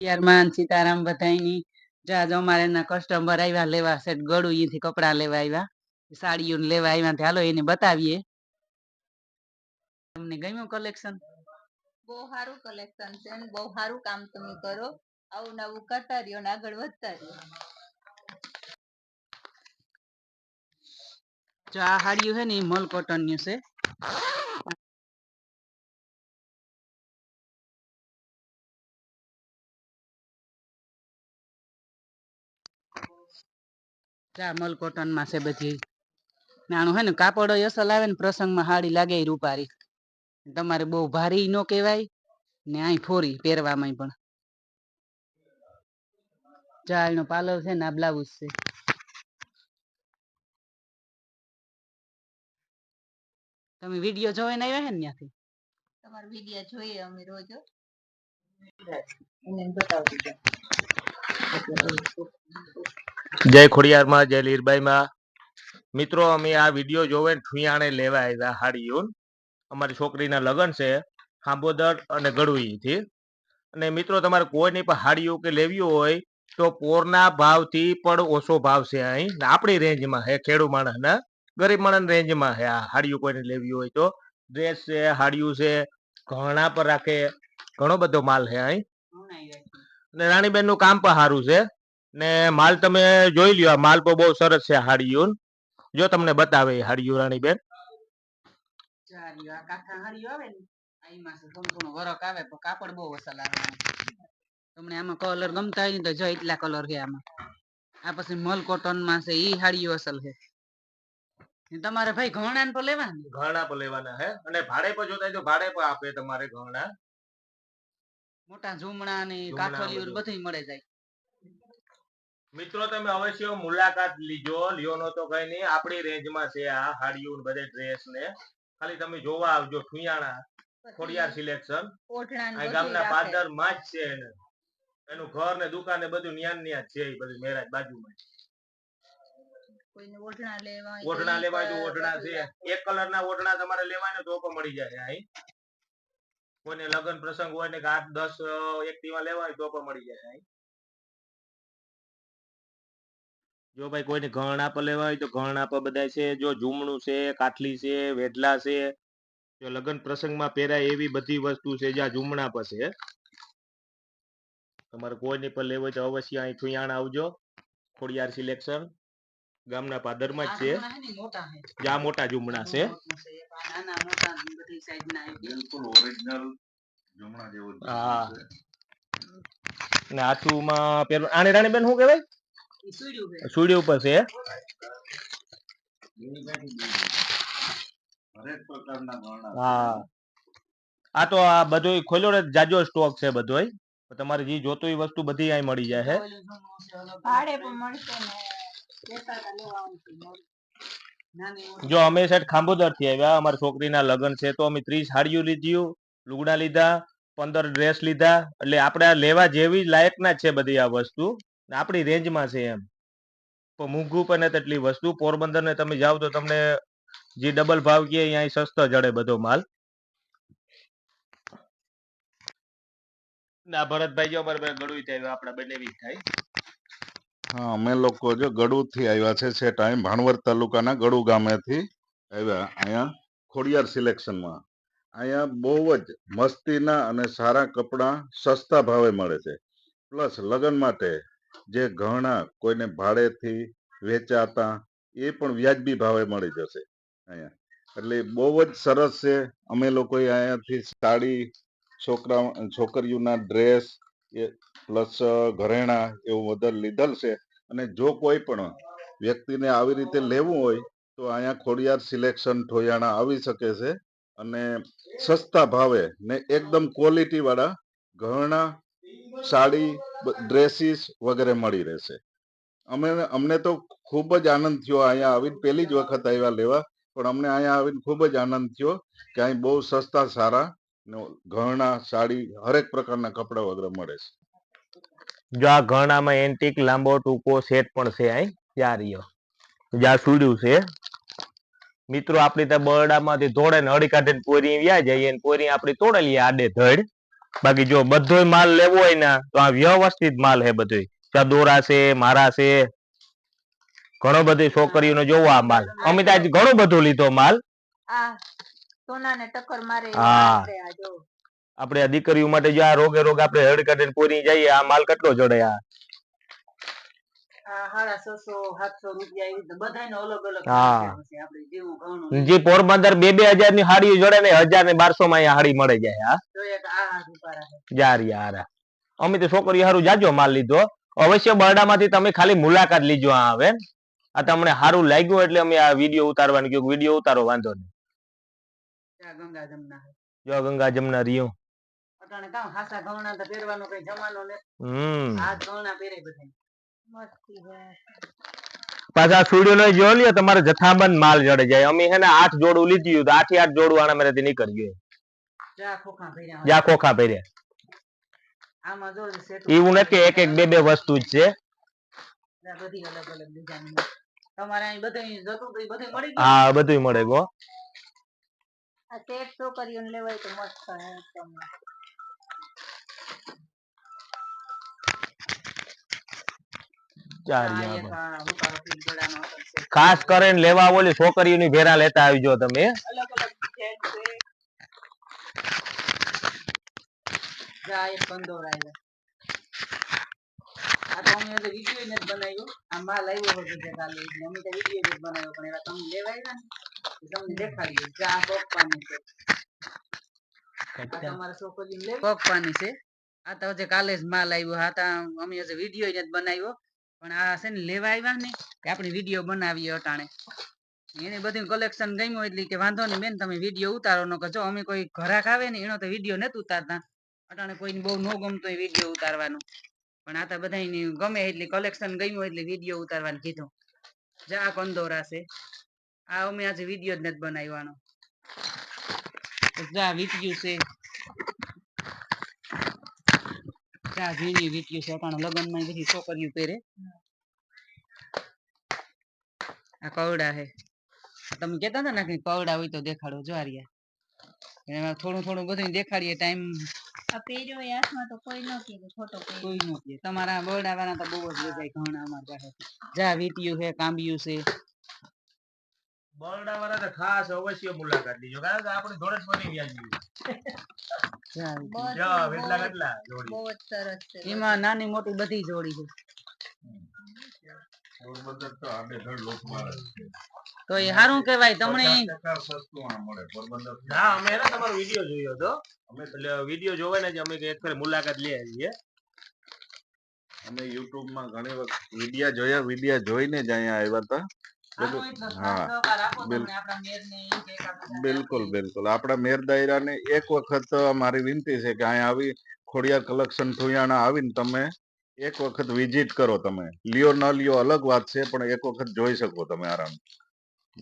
યારમાન સીતારામ બધાયની જા જો અમારે ના કસ્ટમર આવ્યા લેવા છે ગળું અહીંથી કપડા લેવા આવ્યા સાડીઓ લેવા આવ્યા તે હાલો એને બતાવીએ તમને ગમ્યું કલેક્શન બહુ સારું કલેક્શન છે અને બહુ સારું કામ તમે કરો આવું નવું કરતા રહ્યો ને આગળ વધતા રહ્યો જો આ સાડીઓ છે ને એ મલ કોટન ની છે જા મલ કોટન માં છે બધી નાનું હે ને કાપડ અસલ આવે ને પ્રસંગમાં સાડી લાગે એ રૂપારી તમારે બહુ ભારી નો કહેવાય ને અહીં ફોરી પહેરવામાં પણ જા એનો પાર્લર છે ને આ બ્લાઉઝ છે તમે વિડિયો જોઈને આવ્યા હે ને ત્યાંથી તમારો વિડિયો જોઈએ અમે રોજ એને બતાવી દીધા જય ખોડિયારમાં જય લીરબાઈમાં મિત્રો અમે આ વિડીયો જોવે ઠુયાણે લેવા આવ્યા હાડીઓ અમારી છોકરીના લગ્ન છે ખાંભોદર અને ગળુઈથી અને મિત્રો તમારે કોઈની પણ હાડીઓ કે લેવી હોય તો પોરના ભાવથી પણ ઓછો ભાવ છે અહીં આપણી રેન્જમાં હે ખેડૂત માણસના ગરીબ માણસ રેન્જમાં હે આ હાડીઓ કોઈને લેવી હોય તો ડ્રેસ છે હાડીઓ છે ઘણા પર રાખે ઘણો બધો માલ છે અહીં ને રાણીબેન નું કામ પણ સારું છે ને માલ તમે જોઈ લ્યો માલ પણ બહુ સરસ છે હાડીઓ જો તમને બતાવે હાડીઓ રાણીબેન કાપડ બહુ અસલ આવે તમને આમાં કલર ગમતા હોય ને તો જો એટલા કલર છે આમાં આ પછી મલ કોટન માં છે ઈ હાડીઓ અસલ છે તમારે ભાઈ ઘણા પર લેવાના ઘણા પર લેવાના હે અને ભાડે પર જોતા હોય તો ભાડે પર આપે તમારે ઘણા મોટા ઝુમણા ને કાઠોલીઓ બધું મળે જાય મિત્રો તમે અવશ્ય મુલાકાત લીજો લ્યો નો તો કઈ નહીં આપણી રેન્જમાં છે આ હાડીઓ બધે ડ્રેસ ને ખાલી તમે જોવા આવજો ઠુયાણા ખોડિયાર સિલેક્શન આ ગામના પાદર માં જ છે એનું ઘર ને દુકાન ને બધું ન્યાન ન્યા છે એ બધું મેરાજ બાજુમાં કોઈને ઓઢણા લેવા તો ઓઢણા છે એક કલર ના ઓઢણા તમારે લેવાય ને તો પણ મળી જાય અહીં કોઈને લગ્ન પ્રસંગ હોય ને કે 8-10 એકટીવા લેવા હોય તો પણ મળી જાય અહીં જો ભાઈ કોઈને ઘરણા પર લેવા હોય તો ઘરણા પર બધા છે જો ઝુમણું છે કાઠલી છે વેઢલા છે જો લગ્ન પ્રસંગમાં પહેરાય એવી બધી વસ્તુ છે જ્યાં ઝુમણા પર છે તમારે કોઈની પર લેવું હોય તો અવશ્ય અહીં ઠુયાણા આવજો ખોડિયાર સિલેક્શન ગામના પાદરમાં જ છે જ્યાં મોટા ઝુમણા છે હા ને હાથુમાં પેલું આને રાણીબેન શું કહેવાય સુડી ઉપર છે હા આ તો આ બધું ખોલ્યો ને જાજો સ્ટોક છે બધો તમારે જે જોતું એ વસ્તુ બધી અહીં મળી જાય છે ભાડે પણ મળશે ને જો અમે સાહેબ ખાંભોદર થી આવ્યા અમારી છોકરીના લગ્ન છે તો અમે 30 સાડીઓ લીધી લુગડા લીધા 15 ડ્રેસ લીધા એટલે આપણે લેવા જેવી લાયકના છે બધી આ વસ્તુ આપણી રેન્જમાં છે એમ પણ મોંઘું પણ નથી એટલી વસ્તુ પોરબંદર ને તમે જાવ તો તમને જે ડબલ ભાવ કે અહીં સસ્તો જડે બધો માલ ના ભરતભાઈ જો અમારે ગળું થાય આપણા બંને વીક થાય હા અમે લોકો જો ગળું થી આવ્યા છે ટાઈમ ભાણવડ તાલુકાના ગળું ગામેથી આવ્યા અહીંયા ખોડિયાર સિલેક્શનમાં અહીંયા બહુ જ મસ્તીના અને સારા કપડા સસ્તા ભાવે મળે છે પ્લસ લગ્ન માટે જે ગહણા કોઈને ભાડેથી વેચાતા એ પણ વ્યાજબી ભાવે મળી જશે અહીંયા એટલે બહુ જ સરસ છે અમે લોકોએ અહીંયાથી સાડી છોકરીઓના ડ્રેસ પ્લસ ઘરેણા એવું વધારે લીધેલ છે અને જો કોઈ પણ વ્યક્તિને આવી રીતે લેવું હોય તો અહીંયા ખોડિયાર સિલેક્શન ઠોયાણા આવી શકે છે અને સસ્તા ભાવે ને એકદમ ક્વોલિટી વાળા ઘરેણા સાડી ડ્રેસીસ વગેરે મળી રહેશે અમને તો ખૂબ જ આનંદ થયો અહીંયા આવીને પહેલી જ વખત આવ્યા લેવા પણ અમને અહીંયા આવીને ખૂબ જ આનંદ થયો કે અહીં બહુ સસ્તા સારા ઘરેણા સાડી હરેક પ્રકારના કપડા વગેરે મળે છે જો આ ઘરણામાં એન્ટિક લાંબો ટૂંકો સેટ પણ છે અહીં ચારીયો જ્યાં સુડ્યું છે મિત્રો આપણી ત્યાં બરડામાંથી તોડે ને અડી કાઢીને પોરી વ્યા જઈએ પોરી આપણી તોડે લઈએ આડે ધડ બાકી જો બધોય માલ લેવો હોય ને તો આ વ્યવસ્થિત માલ હે બધોય. ચદોરા છે, મારા છે, ઘણો બધી છોકરીઓનો જોવો આ માલ. અમે તો આજ ઘણો બધો લીધો માલ. આ સોનાને ટક્કર મારે એવો હા. માલ છે આ જો. આપણે આ દીકરીઓ માટે જો આ રોગે રોગ આપણે હેડ કાઢીને પોરી જઈએ આ માલ કેટલો જડે આ. આ 650-700 રૂપિયા એવી રીતે બધાયનો અલગ અલગ હા. છે. આપણે જેવું ઘણું જે પોરબંદર 2,000 ની હાડી જડે ને 1,000 ને 1,200 માં અહીંયા હાડી મળે જાય. હા જોઈએ કે આ હાથ ઉપાડા છે. યાર યાર અમે તો છોકરીઓ હારું જાજો માલ લીધો. અવશ્ય બરડામાંથી તમે ખાલી મુલાકાત લીજો આ હવે. આ તમને સારું લાગ્યું એટલે અમે આ વિડીયો ઉતારવાનું કીધું. વિડીયો ઉતારો વાંધો નહીં. આ ગંગા જમના છે. જો ગંગા જમના રહ્યું. અટાણે કામ હાસા ઘઉંના તો પહેરવાનો કઈ જમાનો ને આ ઘઉંના પહેરે બધાય. મસ્તી છે. પાછા સુડીનો જો લ્યો તમારે જથ્થાબંધ માલ જડે જાય. અમે હે ને 8 જોડું લીધું તો 8 8 જોડું આના મેરેથી નીકળી ગયું. જા ખોખા પહેર્યા જા ખોખા પહેર્યા. આમાં જો સેટ એવું નથી એક એક બે બે વસ્તુ જ છે. બધી અલગ અલગ ડિઝાઇન. તમારે અહીં બધું જતું તો એ બધું મળી ગયું. હા બધુંય મળે ગો. આ સેટ છોકરીઓને લેવાય તો મસ્ત છે એકદમ. ખાસ કરીને લેવા ઓલી છોકરીઓની ભેરા લેતા આવજો તમે. અલગ અલગ ડિઝાઇન છે. જા એક કંદોર આવ્યો. આ તો અમે વિડીયો ને બનાવ્યો. આ માલ આવ્યો હતો જે કાલે એટલે અમે તો વિડીયો જ બનાવ્યો પણ એવા તમે લેવા આવ્યા ને તમને દેખાડી દઉં. જા પપ્પાની છે. આ તમારા છોકરીને લે પપ્પાની છે. આ તો જે કાલે જ માલ આવ્યો. આ તો અમે જે વિડીયો જ બનાવ્યો પણ આ છે ને લેવા આવ્યા ને કે આપણે વિડીયો બનાવીએ અટાણે. એને બધું કલેક્શન ગમ્યું એટલે કે વાંધો નહીં બેન તમે વિડીયો ઉતારો ન કે જો અમે કોઈ ઘરાક આવે ને એનો તો વિડીયો નથી ઉતારતા. અટાણે કોઈને બહુ ન ગમતો હોય વિડીયો ઉતારવાનું પણ આ તો બધાને ગમે એટલે કલેક્શન ગમ્યું એટલે વિડીયો ઉતારવાનું કીધું. જા કંદોરા છે. આ અમે આજે વિડીયો જ નથી બનાવવાનો. જા વીટ્યું છે. જા ઝીણી વીટ્યું છે. અટાણે લગ્નમાં બધી છોકરીઓ પહેરે. આ કવડા છે. તમે કહેતા હતા ને કે કવડા હોય તો દેખાડો. જો આ રહ્યા. એમાં થોડું થોડું બધું દેખાડીએ ટાઈમ. આ પહેર્યો એ હાથમાં તો કોઈ ન કીધું ખોટો પહેર્યો. કોઈ નો કે તમારા બરડા વાળા તો બહુ જ લેજાય ઘણા અમાર પાસે. જા વીટ્યું છે, કાંબિયું છે. બરડા વાળા તો ખાસ અવશ્ય મુલાકાત લીજો કારણ કે આપણે જોડે જ બની ગયા જા બસ જો કેટલા કેટલા જોડી. બહુ જ સરસ છે. એમાં નાની મોટી બધી જોડી છે. પોરબંદર તો આડેધડ લોકમાળા છે. તો એ સારું કહેવાય તમને 50% સસ્તું આ મળે પોરબંદર. ના અમે એને તમારો વિડીયો જોયો હતો. અમે એટલે વિડીયો જોવાને જ અમે એક ફેર મુલાકાત લઈ આવીએ. અમે YouTube માં ઘણી વખત વિડિયા જોઈને જ અહીંયા આવ્યા હતા. સારું એટલો હા, સાથ સહકાર આપો તમને આપણા મેરને ઈ કે એકાબીજાને બિલકુલ આપીએ. બિલકુલ આપણા મેર દાયરાને એક વખત મારી વિનંતી છે કે અહીંયા આવી ખોડિયાર કલેક્શન ઠુયાણા આવીને તમે એક વખત વિઝિટ કરો. તમે લ્યો ન લ્યો અલગ વાત છે પણ એક વખત જોઈ શકો તમે આરામ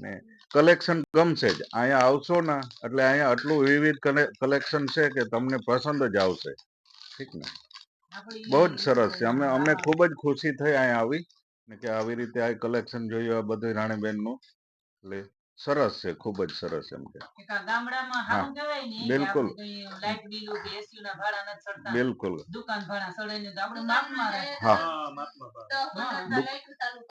ને કલેક્શન ગમશે જ. અહીંયા આવશો ને એટલે અહીંયા આટલું વિવિધ કલેક્શન છે કે તમને પસંદ જ આવશે. ઠીક ને આપણી બહુ જ સરસ છે. અમને ખૂબ જ ખુશી થઈ અહીંયા આવી ને કે આવી રીતે આ કલેક્શન જોયું આ બધું રાણીબેનનું એટલે સરસ છે ખૂબ જ સરસ એમ કે એક આ ગામડામાં સારું કહેવાય ને કે બિલકુલ. આપણે કઈ લાઇટ બિલ કે એસી ના ભાડા નથી ચડતા. બિલકુલ દુકાન ભાડા સડે ને તો આપણે માપમાં રહે. હા હા માપમાં. તો હા. લાઈટ ચાલુ